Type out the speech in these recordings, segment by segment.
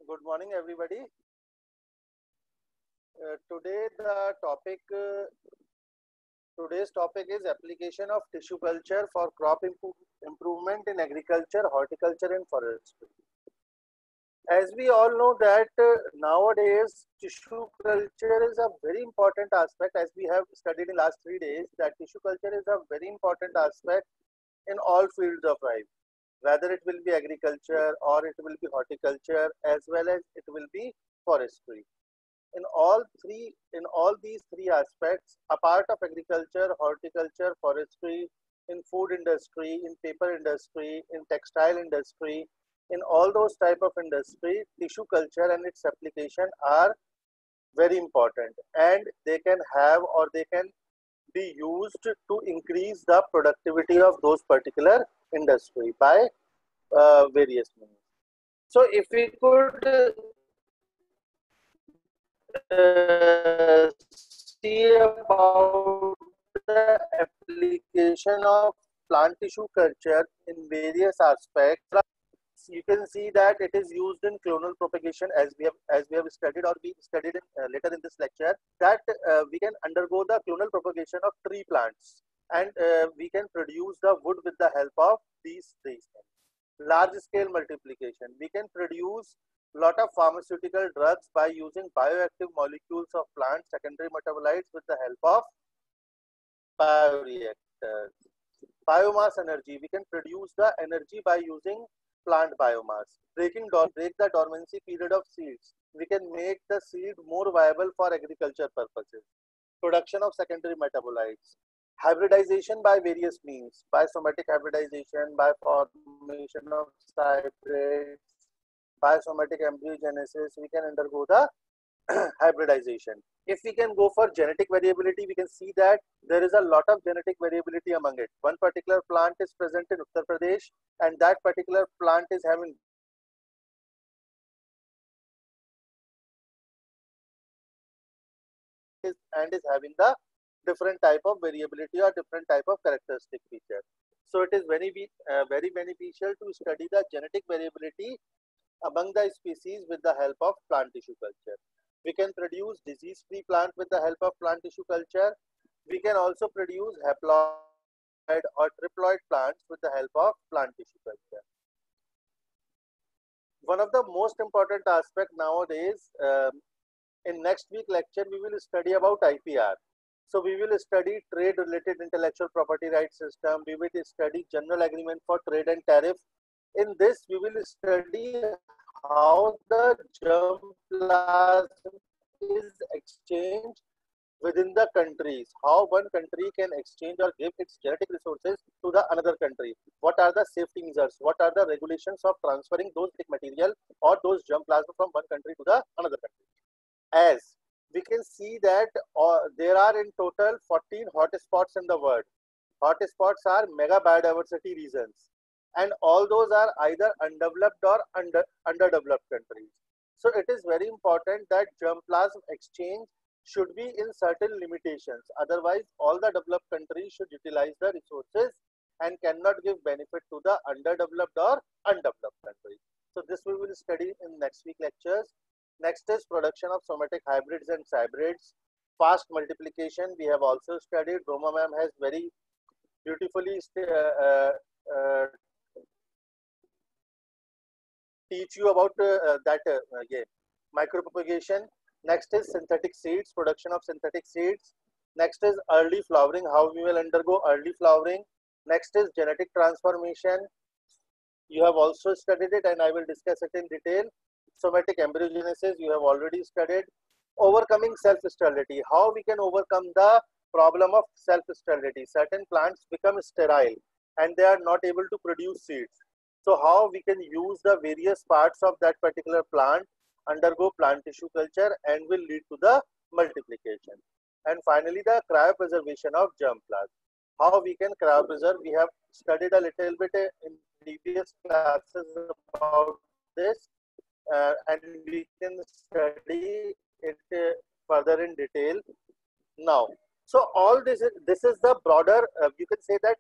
Good morning, everybody. Today's topic is application of tissue culture for improvement in agriculture, horticulture, and forestry. As we all know that nowadays tissue culture is a very important aspect. As we have studied in last 3 days, that tissue culture is a very important aspect in all fields of life, whether it will be agriculture or it will be horticulture, as well as it will be forestry. In all these three aspects, a part of agriculture, horticulture, forestry, in food industry, in paper industry, in textile industry, in all those type of industry, tissue culture and its application are very important, and they can have or they can be used to increase the productivity of those particular industry by various means. So if we could see about the application of plant tissue culture in various aspects. You can see that it is used in clonal propagation, as we have studied or we studied later in this lecture, that we can undergo the clonal propagation of tree plants, and we can produce the wood with the help of these things. Large scale multiplication, we can produce lot of pharmaceutical drugs by using bioactive molecules of plant secondary metabolites with the help of bioreactors. Biomass energy, we can produce the energy by using plant biomass. Break the dormancy period of seeds, we can make the seed more viable for agriculture purposes. Production of secondary metabolites. Hybridization by various means, by somatic hybridization, by formation of hybrids, by somatic embryogenesis, we can undergo the hybridization. If we can go for genetic variability, we can see that there is a lot of genetic variability among it. One particular plant is present in Uttar Pradesh, and that particular plant is having the different type of variability or different type of characteristic feature. So it is very beneficial to study the genetic variability among the species with the help of plant tissue culture. We can produce disease-free plant with the help of plant tissue culture. We can also produce haploid or triploid plants with the help of plant tissue culture. One of the most important aspect nowadays, in next week lecture, we will study about IPR. So we will study trade-related intellectual property rights system. We will study general agreement for trade and tariff. In this, we will study how the germplasm is exchanged within the countries, how one country can exchange or give its genetic resources to the another country. What are the safety measures? What are the regulations of transferring those material or those germplasm from one country to the another country? As we can see that there are in total 14 hotspots in the world. Hotspots are mega biodiversity regions, and all those are either undeveloped or underdeveloped countries. So it is very important that germplasm exchange should be in certain limitations. Otherwise, all the developed countries should utilize the resources and cannot give benefit to the underdeveloped or undeveloped countries. So this we will study in next week lectures. Next is production of somatic hybrids and hybrids. Fast multiplication, we have also studied. Roma ma'am has very beautifully teach you about micropropagation. Next is synthetic seeds, production of synthetic seeds. Next is early flowering, how we will undergo early flowering. Next is genetic transformation. You have also studied it, and I will discuss it in detail. Somatic embryogenesis, you have already studied. Overcoming self-sterility, how we can overcome the problem of self-sterility. Certain plants become sterile and they are not able to produce seeds. So how we can use the various parts of that particular plant, undergo plant tissue culture, and will lead to the multiplication. And finally, the cryopreservation of germplasm. How we can cryopreserve, we have studied a little bit in previous classes about this, and we can study it further in detail now. So all this is the broader. You can say that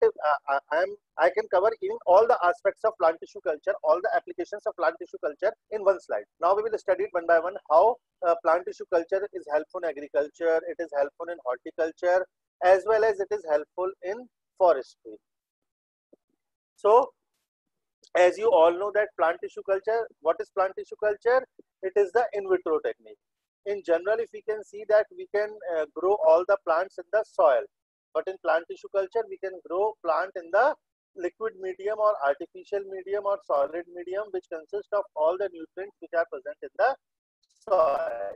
I can cover in all the aspects of plant tissue culture, all the applications of plant tissue culture in one slide. Now we will study it one by one. How plant tissue culture is helpful in agriculture, it is helpful in horticulture, as well as it is helpful in forestry. So as you all know that plant tissue culture, what is plant tissue culture? It is the in vitro technique. In general, if we can see that we can grow all the plants in the soil, but in plant tissue culture, we can grow plant in the liquid medium or artificial medium or solid medium, which consists of all the nutrients which are present in the soil.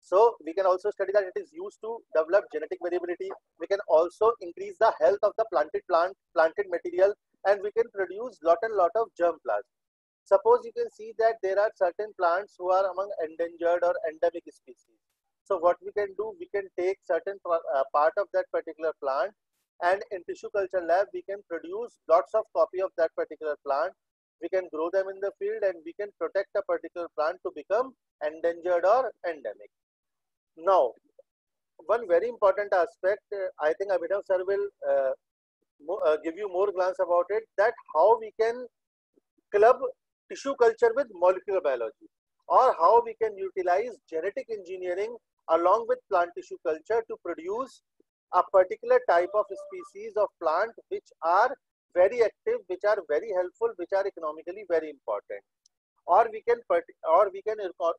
So we can also study that it is used to develop genetic variability. We can also increase the health of the planted material, and we can produce lot of germplasm. Suppose you can see that there are certain plants who are among endangered or endemic species. So what we can do, we can take certain part of that particular plant, and in tissue culture lab, we can produce lots of copy of that particular plant. We can grow them in the field, and we can protect a particular plant to become endangered or endemic. Now, one very important aspect, I think Abhinav sir will give you more glance about it, that how we can club tissue culture with molecular biology, or how we can utilize genetic engineering along with plant tissue culture to produce a particular type of species of plant which are very active, which are very helpful, which are economically very important. Or we can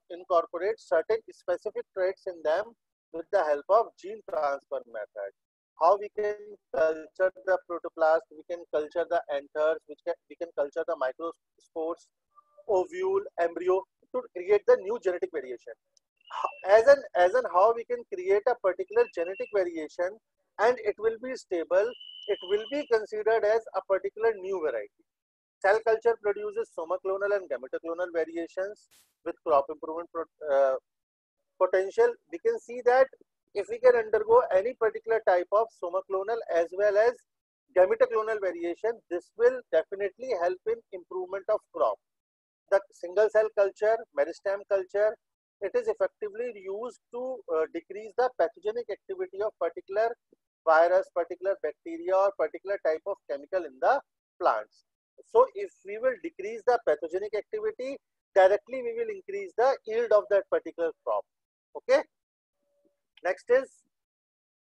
incorporate certain specific traits in them with the help of gene transfer method. How we can culture the protoplast, we can culture the anthers, we can culture the microspores, ovule, embryo, to create the new genetic variation. As an how we can create a particular genetic variation, and it will be stable, it will be considered as a particular new variety. Cell culture produces somaclonal and gametoclonal variations with crop improvement potential. We can see that if we can undergo any particular type of somaclonal as well as gametoclonal variation, this will definitely help in improvement of crop. The single cell culture, meristem culture, it is effectively used to decrease the pathogenic activity of particular virus, particular bacteria, or particular type of chemical in the plants. So if we will decrease the pathogenic activity, directly we will increase the yield of that particular crop. Okay. Next is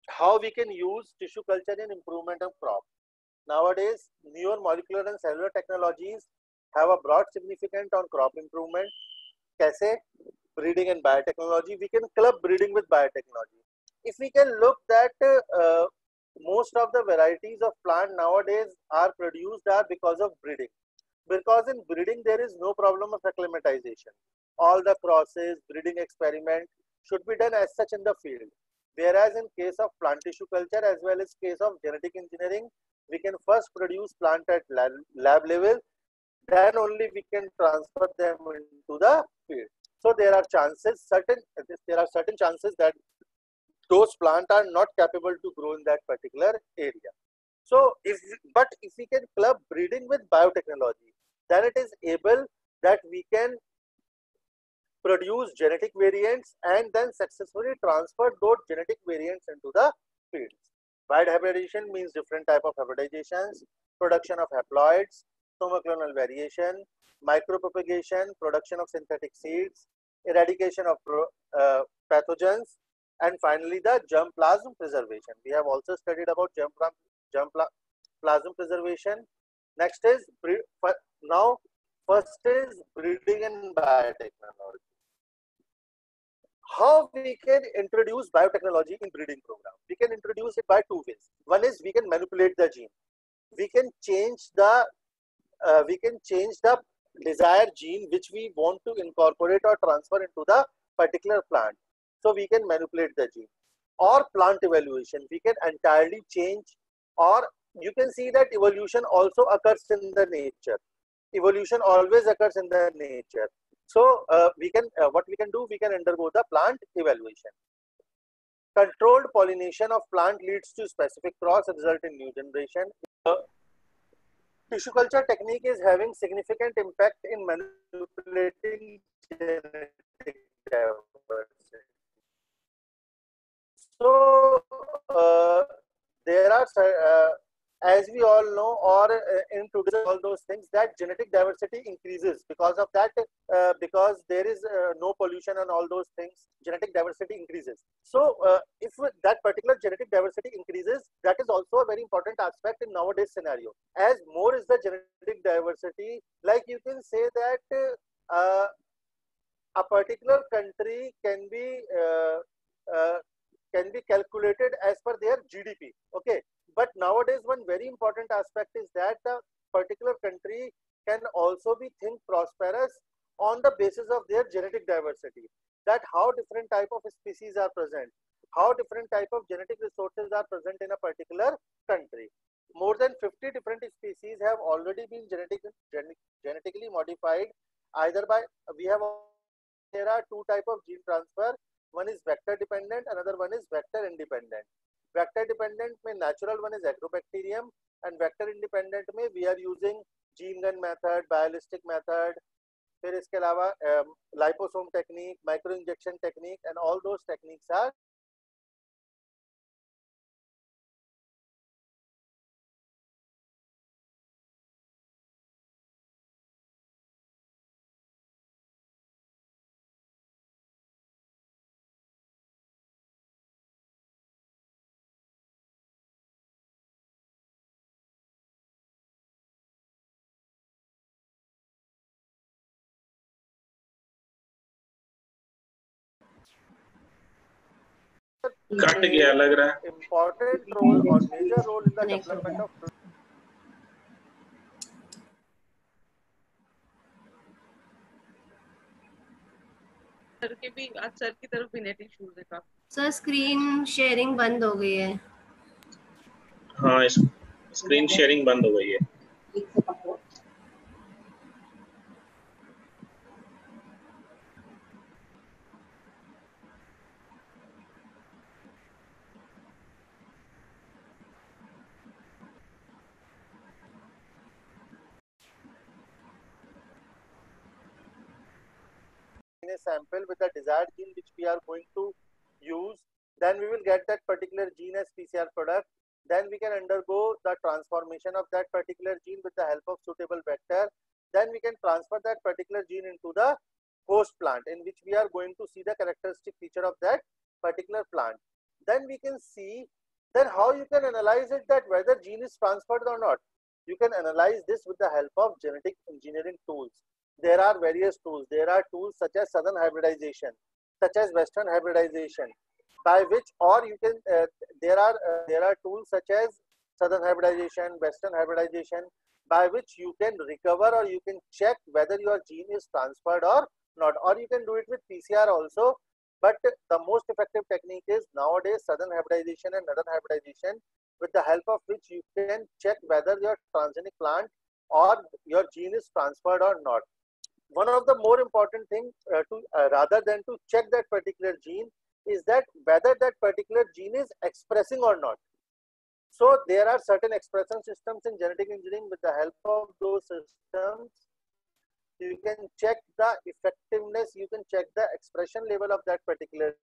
how we can use tissue culture in improvement of crop. Nowadays, newer molecular and cellular technologies have a broad significance on crop improvement. Kaise? Breeding and biotechnology. We can club breeding with biotechnology. If we can look that most of the varieties of plant nowadays are produced because of breeding. Because in breeding there is no problem of acclimatization. All the crosses, breeding experiment should be done as such in the field. Whereas in case of plant tissue culture as well as case of genetic engineering, we can first produce plant at lab level, then only we can transfer them into the field. So there are certain chances that those plants are not capable to grow in that particular area. So if we can club breeding with biotechnology, then it is able that we can produce genetic variants and then successfully transfer those genetic variants into the fields. Wide hybridization means different type of hybridizations, production of haploids, somaclonal variation, micropropagation, production of synthetic seeds, eradication of pathogens, and finally the germplasm preservation. We have also studied about germplasm preservation. Next is first is breeding and biotechnology. How we can introduce biotechnology in breeding program? We can introduce it by two ways. One is we can manipulate the gene. We can change the desired gene which we want to incorporate or transfer into the particular plant. So we can manipulate the gene. Or plant evaluation, we can entirely change, or you can see that evolution also occurs in the nature. Evolution always occurs in the nature. So what we can do, we can undergo the plant evaluation. Controlled pollination of plant leads to specific cross, result in new generation. Tissue culture technique is having significant impact in manipulating genetic diversity. So there are, as we all know, or in today's all those things, that genetic diversity increases because of that. Because there is no pollution and all those things, genetic diversity increases. So if that particular genetic diversity increases, that is also a very important aspect in nowadays scenario. As more is the genetic diversity, like you can say that a particular country can be calculated as per their GDP. Okay, but nowadays one very important aspect is that a particular country can also be think prosperous on the basis of their genetic diversity. That how different type of species are present, how different type of genetic resources are present in a particular country. More than 50 different species have already been genetically modified, either by we have there are two type of gene transfer. One is vector dependent, another one is vector independent. Vector dependent में natural one is agrobacterium, and vector independent में we are using gene gun method, bialistic method, फिर इसके अलावा liposome technique, micro injection technique, and all those techniques are cut गया लग रहा है. important role or major role in the development of sir के भी आज सर की तरफ भी नेट इश्यूज है काफी. सर स्क्रीन शेयरिंग बंद हो गई है. हाँ, स्क्रीन शेयरिंग बंद हो गई है. a sample with the desired gene which we are going to use, then we will get that particular gene as PCR product. Then we can undergo the transformation of that particular gene with the help of suitable vector. Then we can transfer that particular gene into the host plant, in which we are going to see the characteristic feature of that particular plant. Then we can see then how you can analyze it, that whether gene is transferred or not. You can analyze this with the help of genetic engineering tools. There are various tools. There are tools such as southern hybridization, such as western hybridization, by which, or you can there are tools such as southern hybridization, western hybridization, by which you can recover or you can check whether your gene is transferred or not, or you can do it with PCR also. But the most effective technique is nowadays southern hybridization and northern hybridization, with the help of which you can check whether your transgenic plant or your gene is transferred or not. One of the more important things rather than to check that particular gene is that whether that particular gene is expressing or not. So there are certain expression systems in genetic engineering. With the help of those systems, you can check the effectiveness, you can check the expression level of that particular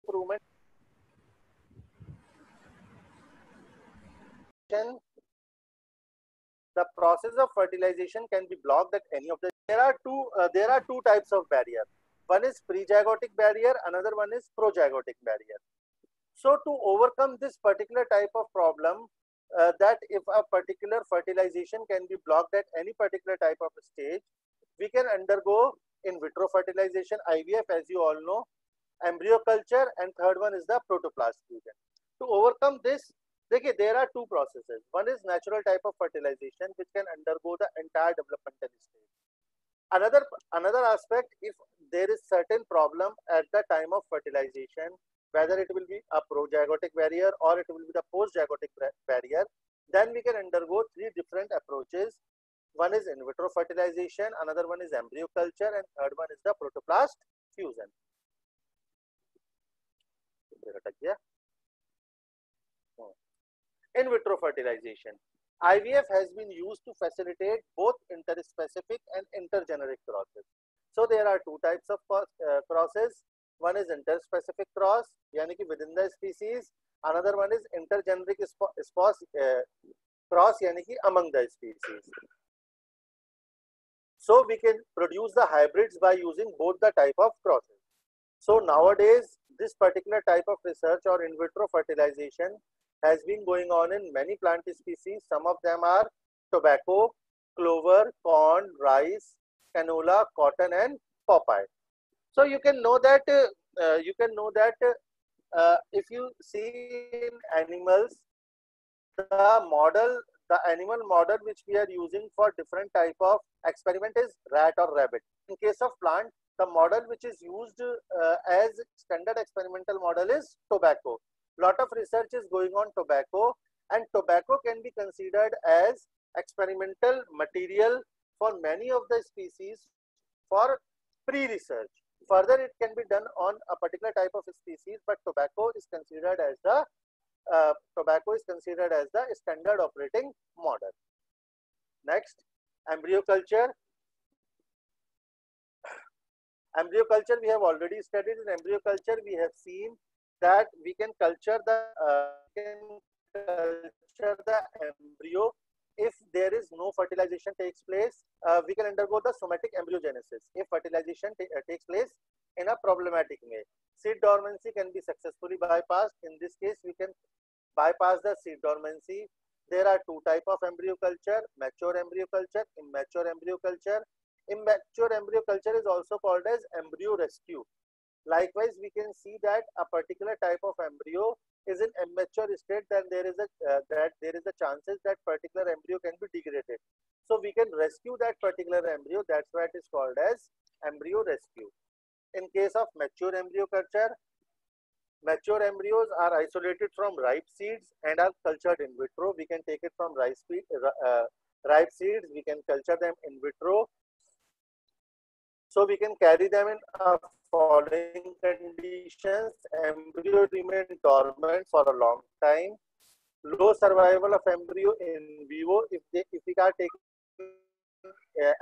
improvement. The process of fertilization can be blocked at any of the. There are two types of barrier. One is pre-zygotic barrier, another one is prozygotic barrier. So to overcome this particular type of problem, that if a particular fertilization can be blocked at any particular type of stage, we can undergo in vitro fertilization, IVF, as you all know, embryo culture, and third one is the protoplast fusion. To overcome this, there are two processes. One is natural type of fertilization, which can undergo the entire developmental stage. Another aspect, if there is certain problem at the time of fertilization, whether it will be a prozygotic barrier or it will be the postzygotic barrier, then we can undergo three different approaches. One is in vitro fertilization, another one is embryo culture, and third one is the protoplast fusion. In vitro fertilization. IVF has been used to facilitate both interspecific and intergeneric crosses. So there are two types of crosses. One is interspecific cross, yani ki within the species. Another one is intergeneric cross, yani ki among the species. So we can produce the hybrids by using both the type of crosses. So nowadays, this particular type of research or in vitro fertilization has been going on in many plant species. Some of them are tobacco, clover, corn, rice, canola, cotton, and papaya. So you can know that if you see in animals, the animal model which we are using for different type of experiment is rat or rabbit. In case of plant, the model which is used as standard experimental model is tobacco. Lot of research is going on tobacco, and tobacco can be considered as experimental material for many of the species for pre-research. Further, it can be done on a particular type of species, but tobacco is considered as the standard operating model. Next, embryo culture. Embryo culture we have already studied. In embryo culture, we have seen that we can culture the embryo. If there is no fertilization takes place, we can undergo the somatic embryogenesis. If fertilization takes place in a problematic way, seed dormancy can be successfully bypassed. In this case, we can bypass the seed dormancy. There are two types of embryo culture: mature embryo culture, immature embryo culture. Immature embryo culture is also called as embryo rescue. Likewise, we can see that a particular type of embryo is in immature state, then there is a chances that particular embryo can be degraded. So we can rescue that particular embryo. That's why it is called as embryo rescue. In case of mature embryo culture, mature embryos are isolated from ripe seeds and are cultured in vitro. We can take it from ripe seeds. We can culture them in vitro. So we can carry them in following conditions. Embryo remain dormant for a long time. Low survival of embryo in vivo. If we are taking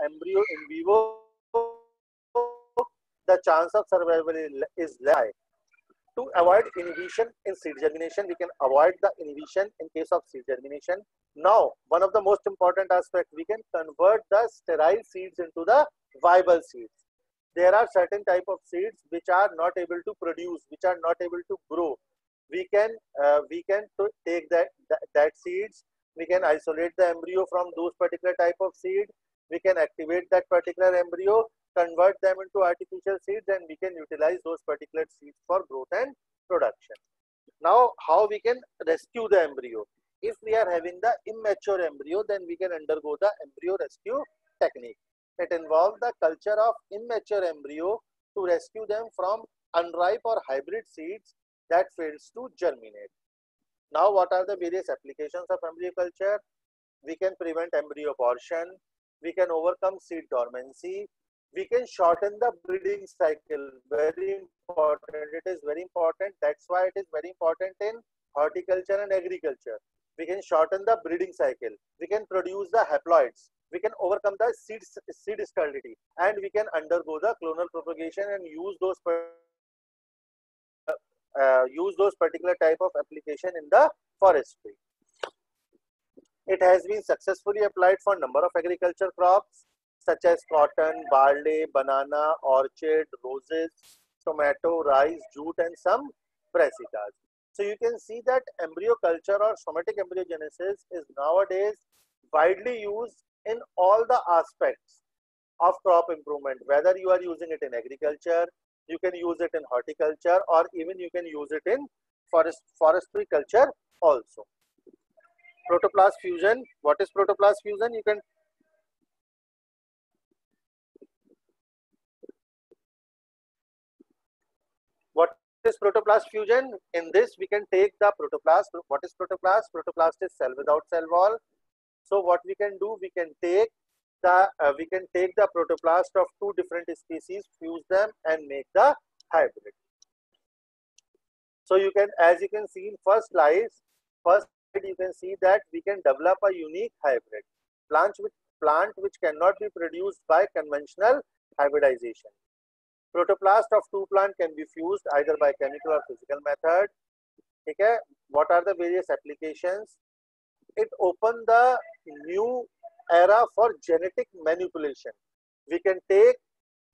embryo in vivo, the chance of survival is high. To avoid inhibition in seed germination, we can avoid the inhibition in case of seed germination. Now, one of the most important aspects, we can convert the sterile seeds into the viable seeds. There are certain type of seeds which are not able to produce, which are not able to grow. We can take that seeds. We can isolate the embryo from those particular type of seed. We can activate that particular embryo, convert them into artificial seeds, and we can utilize those particular seeds for growth and production. Now, how we can rescue the embryo? If we are having the immature embryo, then we can undergo the embryo rescue technique. It involves the culture of immature embryo to rescue them from unripe or hybrid seeds that fails to germinate. Now, what are the various applications of embryo culture? We can prevent embryo abortion. We can overcome seed dormancy. We can shorten the breeding cycle. Very important. It is very important. That's why it is very important in horticulture and agriculture. We can shorten the breeding cycle. We can produce the haploids. We can overcome the seed sterility, and we can undergo the clonal propagation and use those particular type of application in the forestry. It has been successfully applied for a number of agriculture crops such as cotton, barley, banana, orchid, roses, tomato, rice, jute, and some brassicas. So you can see that embryo culture or somatic embryogenesis is nowadays widely used in all the aspects of crop improvement. Whether you are using it in agriculture, you can use it in horticulture, or even you can use it in forestry culture also. Protoplast fusion. What is protoplast fusion? What is protoplast fusion? In this, we can take the protoplast. What is protoplast? Protoplast is cell without cell wall. So what we can do, we can take we can take the protoplast of two different species, fuse them, and make the hybrid. So you can, as you can see in first slide, you can see that we can develop a unique hybrid plant which cannot be produced by conventional hybridization. Protoplast of two plants can be fused either by chemical or physical method. Okay, what are the various applications? It opened the new era for genetic manipulation. We can take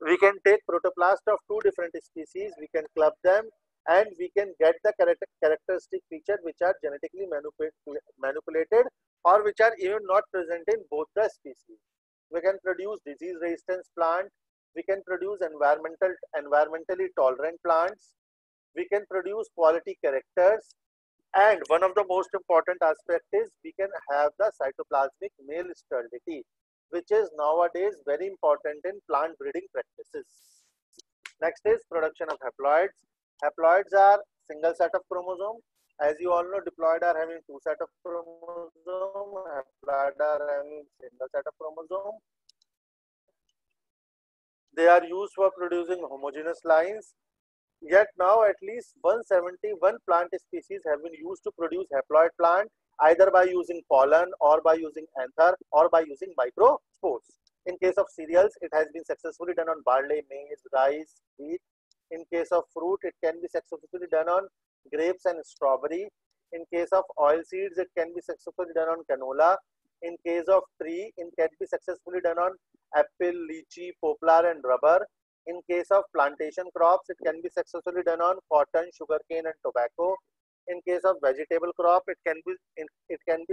protoplast of two different species, we can club them, and we can get the characteristic features which are genetically manipulated or which are even not present in both the species. We can produce disease resistance plant, we can produce environmentally tolerant plants, we can produce quality characters, and one of the most important aspect is we can have the cytoplasmic male sterility, which is nowadays very important in plant breeding practices. Next is production of haploids. Haploids are single set of chromosome. As you all know, diploid are having two set of chromosome, haploid are having single set of chromosome. They are used for producing homogeneous lines. Yet now at least 171 plant species have been used to produce haploid plant, either by using pollen or by using anther or by using microspores. In case of cereals, it has been successfully done on barley, maize, rice, wheat. In case of fruit, it can be successfully done on grapes and strawberry. In case of oil seeds, it can be successfully done on canola. In case of tree, it can be successfully done on apple, lychee, poplar and rubber. In case of plantation crops, it can be successfully done on cotton, sugarcane and tobacco. In case of vegetable crop, it can be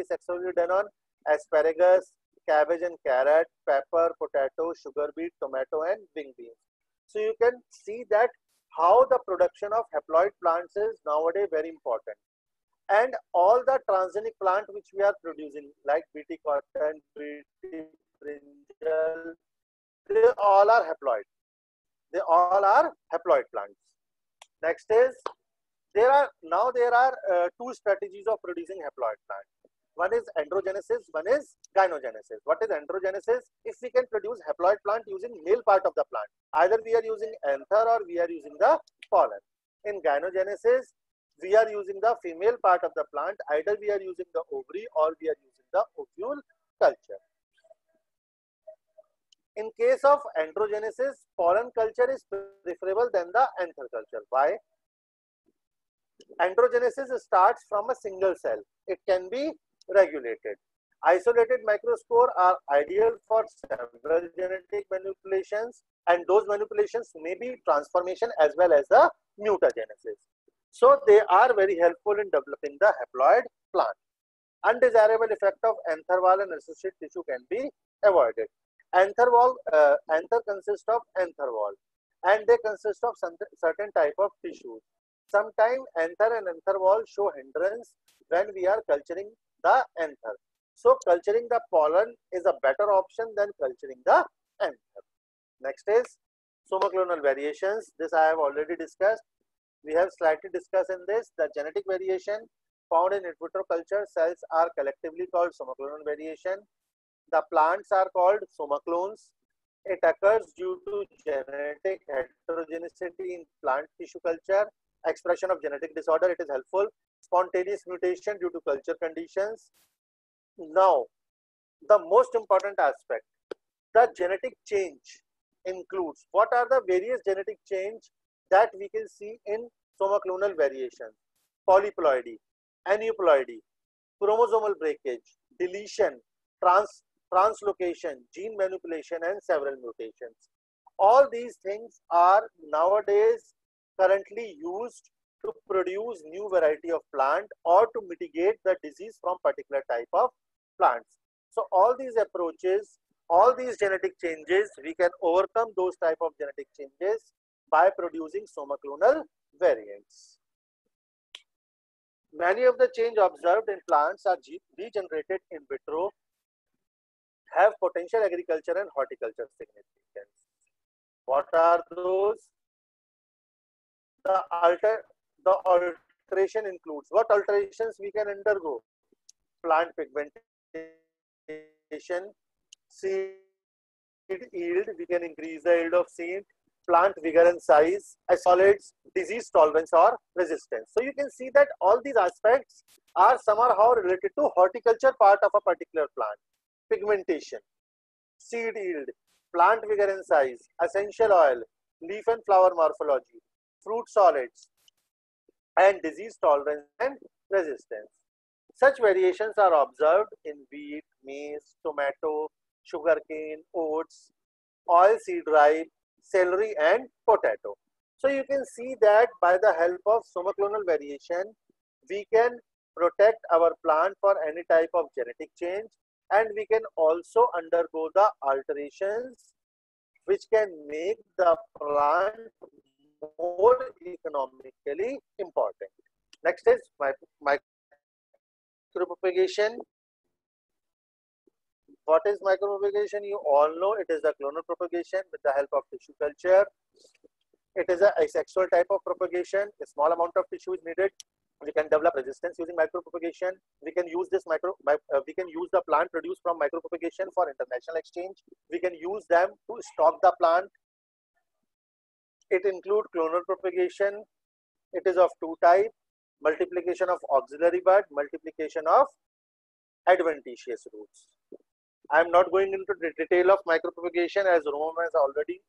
successfully done on asparagus, cabbage and carrot, pepper, potato, sugar beet, tomato and wing beans. So you can see that how the production of haploid plants is nowadays very important. And all the transgenic plant which we are producing, like BT cotton, BT brinjal, they all are haploid. They all are haploid plants. Next is, there are two strategies of producing haploid plant. One is androgenesis, one is gynogenesis. What is androgenesis? If we can produce haploid plant using male part of the plant, either we are using anther or we are using the pollen. In gynogenesis, we are using the female part of the plant, either we are using the ovary or we are using the ovule culture. In case of androgenesis, pollen culture is preferable than the anther culture. Why? Androgenesis starts from a single cell. It can be regulated. Isolated microspore are ideal for several genetic manipulations, and those manipulations may be transformation as well as the mutagenesis. So they are very helpful in developing the haploid plant. Undesirable effect of anther wall and associated tissue can be avoided. Anther consists of anther wall, and they consist of certain type of tissues. Sometimes anther and anther wall show hindrance when we are culturing the anther. So culturing the pollen is a better option than culturing the anther. Next is somoclonal variations. This I have already discussed. We have slightly discussed in this. The genetic variation found in in vitro culture cells are collectively called somoclonal variation. The plants are called somoclones. It occurs due to genetic heterogeneity in plant tissue culture. Expression of genetic disorder, it is helpful. Spontaneous mutation due to culture conditions. Now, the most important aspect, the genetic change includes, what are the various genetic change that we can see in somoclonal variations? Polyploidy, aneuploidy, chromosomal breakage, deletion, translocation, gene manipulation and several mutations. All these things are nowadays currently used to produce new variety of plant or to mitigate the disease from particular type of plants. So all these approaches, all these genetic changes, we can overcome those type of genetic changes by producing somoclonal variants. Many of the change observed in plants are regenerated in vitro, have potential agriculture and horticulture significance. What are those? The alteration includes, what alterations we can undergo? Plant pigmentation, seed yield, we can increase the yield of seed, plant vigor and size, solids, disease tolerance or resistance. So you can see that all these aspects are somehow related to horticulture part of a particular plant. Pigmentation, seed yield, plant vigor and size, essential oil, leaf and flower morphology, fruit solids, and disease tolerance and resistance. Such variations are observed in wheat, maize, tomato, sugarcane, oats, oilseed rice, celery and potato. So you can see that by the help of somoclonal variation, we can protect our plant for any type of genetic change, and we can also undergo the alterations which can make the plant more economically important. Next is micropropagation. What is micropropagation? You all know it is the clonal propagation with the help of tissue culture. It is a asexual type of propagation. A small amount of tissue is needed. We can develop resistance using micropropagation. We can use this we can use the plant produced from micropropagation for international exchange. We can use them to stock the plant. It includes clonal propagation. It is of two types: multiplication of auxiliary bud, multiplication of adventitious roots. I am not going into the detail of micropropagation, as Roman has already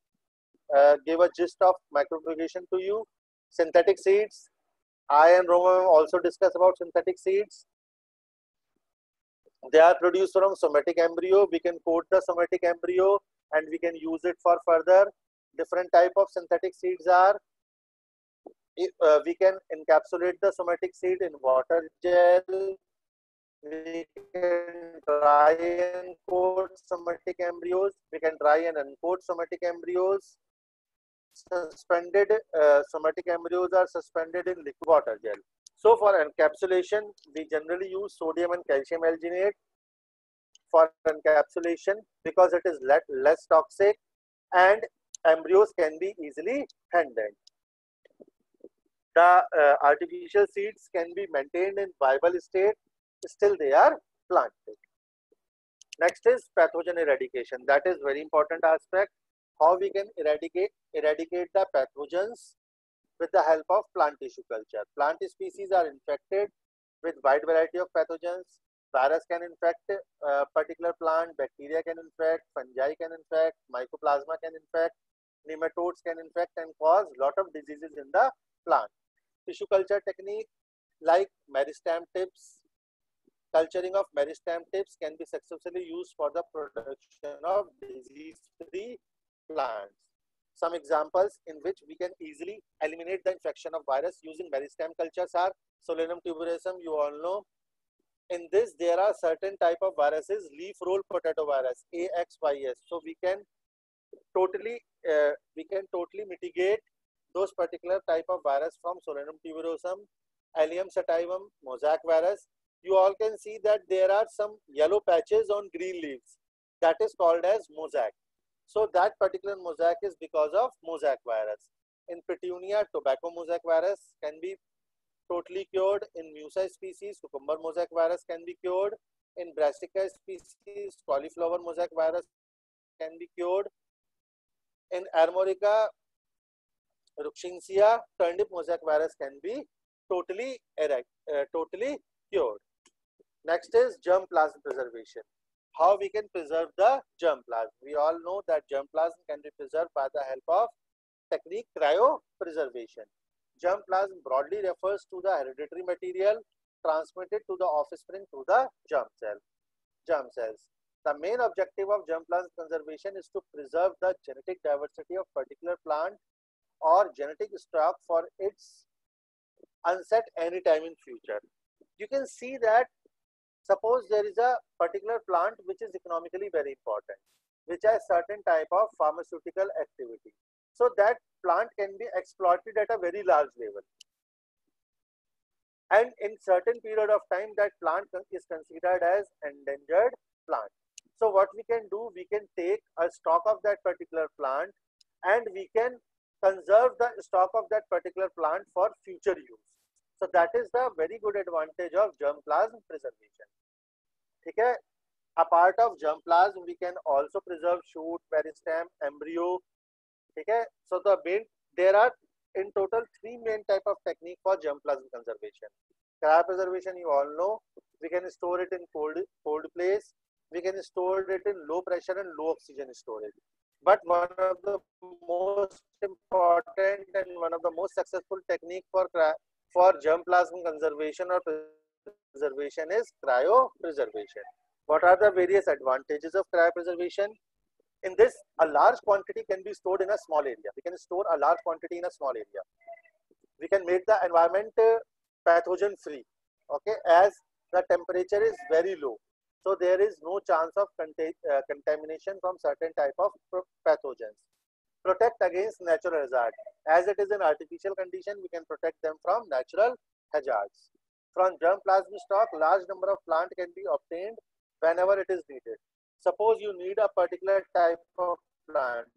gave a gist of micropropagation to you. Synthetic seeds. I and Roman also discussed about synthetic seeds. They are produced from somatic embryo. We can coat the somatic embryo and we can use it for further. Different type of synthetic seeds are, we can encapsulate the somatic seed in water gel. We can dry and coat somatic embryos. We can dry and uncoat somatic embryos. Suspended somatic embryos are suspended in liquid water gel. So for encapsulation, we generally use sodium and calcium alginate for encapsulation because it is less toxic and embryos can be easily handled. The artificial seeds can be maintained in viable state, still they are planted. Next is pathogen eradication. That is very important aspect. How we can eradicate the pathogens with the help of plant tissue culture. Plant species are infected with wide variety of pathogens. Virus can infect a particular plant, bacteria can infect, fungi can infect, mycoplasma can infect, nematodes can infect and cause lot of diseases in the plant. Tissue culture technique like meristem tips, culturing of meristem tips can be successfully used for the production of disease-free plants. Some examples in which we can easily eliminate the infection of virus using meristem cultures are Solanum tuberosum, you all know. In this, there are certain type of viruses, leaf roll potato virus, AXYS. So we can totally mitigate those particular type of virus from Solanum tuberosum, Allium sativum, mosaic virus. You all can see that there are some yellow patches on green leaves. That is called as mosaic. So that particular mosaic is because of mosaic virus. In Petunia, tobacco mosaic virus can be totally cured. In Musa species, cucumber mosaic virus can be cured. In Brassica species, cauliflower mosaic virus can be cured. In Armorica ruxinsia, turnip mosaic virus can be totally cured. Next is germplasm preservation. How we can preserve the germplasm? We all know that germplasm can be preserved by the help of technique cryopreservation. Germplasm broadly refers to the hereditary material transmitted to the offspring through the germ cells. The main objective of germplasm conservation is to preserve the genetic diversity of particular plant or genetic stock for its onset anytime in future. You can see that suppose there is a particular plant which is economically very important, which has certain type of pharmaceutical activity. So that plant can be exploited at a very large level. And in certain period of time, that plant is considered as endangered plant. So what we can do, we can take a stock of that particular plant and we can conserve the stock of that particular plant for future use. So that is the very good advantage of germplasm preservation. Okay? A part of germplasm, we can also preserve shoot, meristem, embryo. Okay, so there are in total 3 main type of technique for germplasm conservation. Cryopreservation, you all know, we can store it in cold place. We can store it in low pressure and low oxygen storage. But one of the most important and one of the most successful technique for germplasm conservation or preservation is cryopreservation. What are the various advantages of cryopreservation? In this, a large quantity can be stored in a small area. We can store a large quantity in a small area. We can make the environment pathogen free, okay, as the temperature is very low. So there is no chance of contamination from certain type of pathogens. Protect against natural hazard. As it is an artificial condition, we can protect them from natural hazards. From germplasm stock, large number of plant can be obtained whenever it is needed. Suppose you need a particular type of plant.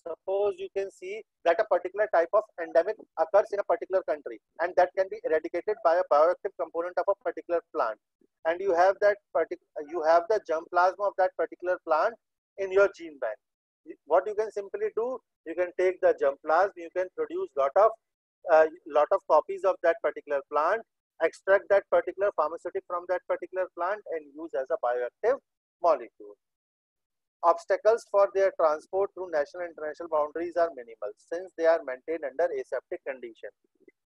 Suppose you can see that a particular type of endemic occurs in a particular country and that can be eradicated by a bioactive component of a particular plant. And you have that you have the germplasm of that particular plant in your gene bank. What you can simply do, you can take the germplasm, you can produce lot of copies of that particular plant, extract that particular pharmaceutic from that particular plant and use as a bioactive molecule. Obstacles for their transport through national and international boundaries are minimal since they are maintained under aseptic condition.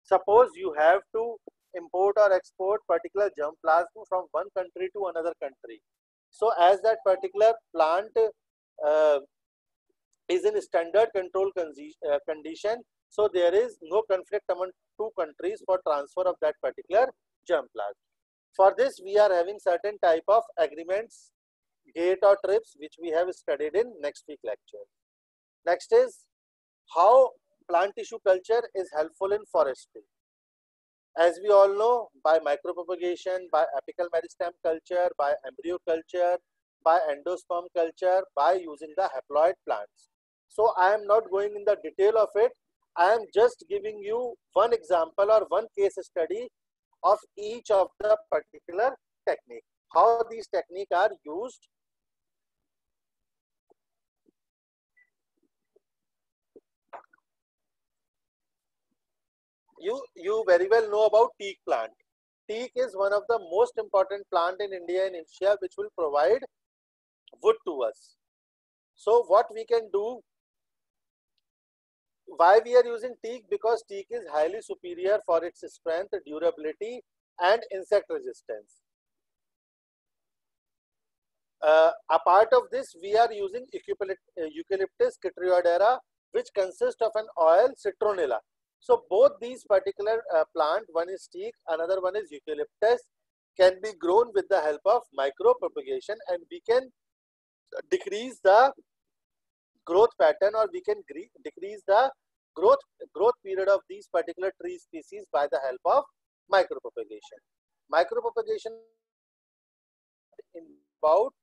Suppose you have to import or export particular germplasm from one country to another country. So as that particular plant is in standard control condition, so there is no conflict among two countries for transfer of that particular germplasm. For this, we are having certain type of agreements, gate or trips, which we have studied in next week lecture. Next is how plant tissue culture is helpful in forestry. As we all know, by micropropagation, by apical meristem culture, by embryo culture, by endosperm culture, by using the haploid plants. So I am not going in the detail of it. I am just giving you one example or one case study of each of the particular technique. How these techniques are used. You very well know about teak plant. Teak is one of the most important plant in India and Asia, which will provide wood to us. So what we can do, why we are using teak? Because teak is highly superior for its strength, durability and insect resistance. Apart of this, we are using Eucalyptus chytriodera, which consists of an oil citronella. So both these particular plant, one is teak, another one is eucalyptus, can be grown with the help of micropropagation, and we can decrease the growth pattern, or we can decrease the growth period of these particular tree species by the help of micropropagation. Micropropagation in about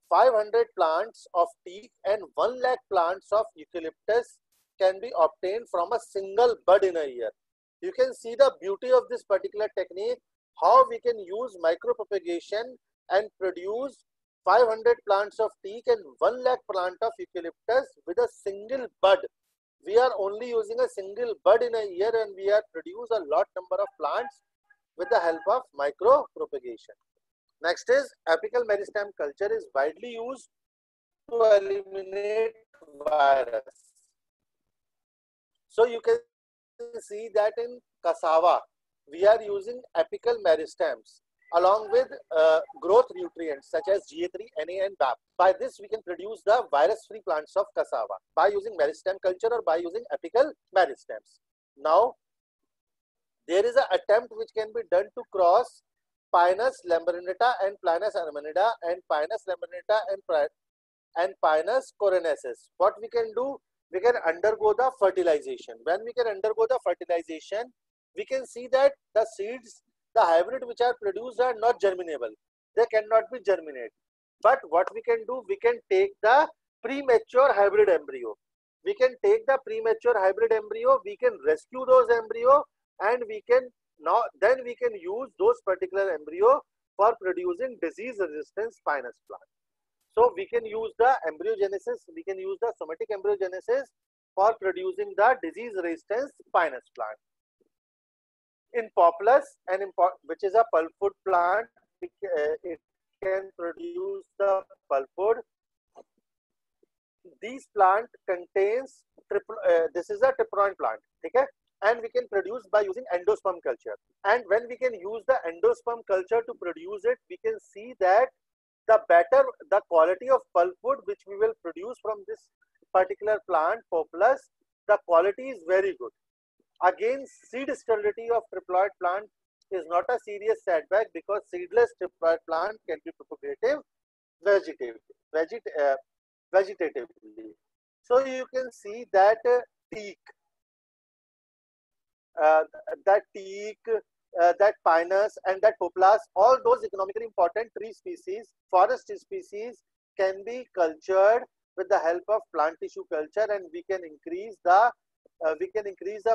500 plants of teak and 1 lakh plants of eucalyptus can be obtained from a single bud in a year. You can see the beauty of this particular technique, how we can use micropropagation and produce 500 plants of teak and 1 lakh plant of eucalyptus with a single bud. We are only using a single bud in a year and we are produce a lot number of plants with the help of micropropagation. Next is apical meristem culture is widely used to eliminate virus. So you can see that in cassava, we are using apical meristems along with growth nutrients such as GA3, Na and BAP. By this, we can produce the virus-free plants of cassava by using meristem culture or by using apical meristems. Now, there is an attempt which can be done to cross Pinus lambrinata and Pinus armanida and Pinus lambrinata and Pinus coronesis. What we can do, we can undergo the fertilization. When we can undergo the fertilization, we can see that the seeds, the hybrid which are produced are not germinable. They cannot be germinated. But what we can do, we can take the premature hybrid embryo. We can take the premature hybrid embryo, we can rescue those embryo, and we can then we can use those particular embryo for producing disease-resistant spinous plant. So we can use the embryogenesis, we can use the somatic embryogenesis for producing the disease-resistant spinous plant. In Populus, which is a pulpwood plant, it can produce the pulpwood. These plant contains this is a triproin plant, okay? And we can produce by using endosperm culture. And when we can use the endosperm culture to produce it, we can see that the better the quality of pulpwood which we will produce from this particular plant, Populus, the quality is very good. Again, seed sterility of triploid plant is not a serious setback because seedless triploid plant can be propagative vegetatively. So you can see that teak, that pinus and that Populus, all those economically important tree species, forest species can be cultured with the help of plant tissue culture, and we can increase the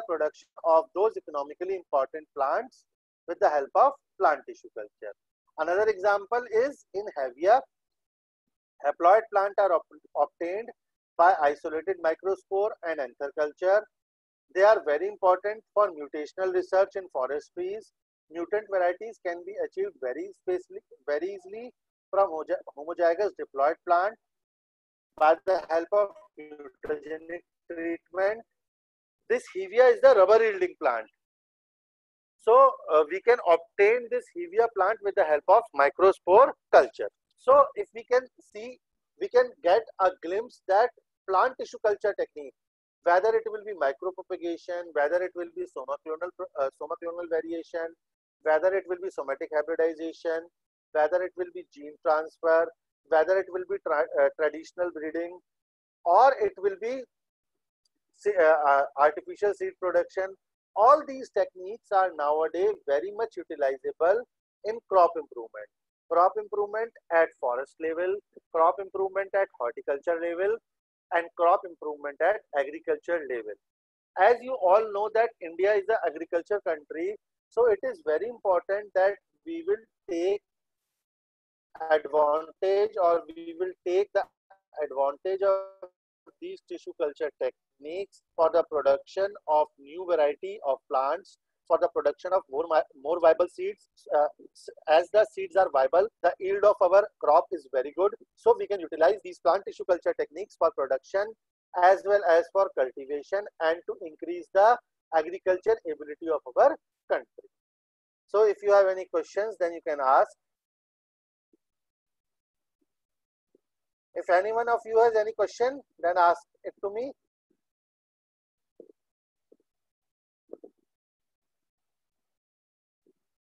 production of those economically important plants with the help of plant tissue culture. Another example is in Hevea. Haploid plants are obtained by isolated microspore and anther culture. They are very important for mutational research in forest trees. Mutant varieties can be achieved very easily from homozygous diploid plant by the help of mutagenic treatment. This Hevea is the rubber yielding plant. So we can obtain this Hevea plant with the help of microspore culture. So if we can see, we can get a glimpse that plant tissue culture technique, whether it will be micropropagation, whether it will be somaclonal variation, whether it will be somatic hybridization, whether it will be gene transfer, whether it will be traditional breeding, or it will be artificial seed production. All these techniques are nowadays very much utilizable in crop improvement. Crop improvement at forest level, crop improvement at horticulture level, and crop improvement at agriculture level. As you all know that India is an agriculture country, so it is very important that we will take advantage, or we will take the advantage of these tissue culture techniques for the production of new variety of plants, for the production of more viable seeds. As the seeds are viable, the yield of our crop is very good. So we can utilize these plant tissue culture techniques for production as well as for cultivation and to increase the agriculture ability of our country. So if you have any questions, then you can ask. If anyone of you has any question, then ask it to me.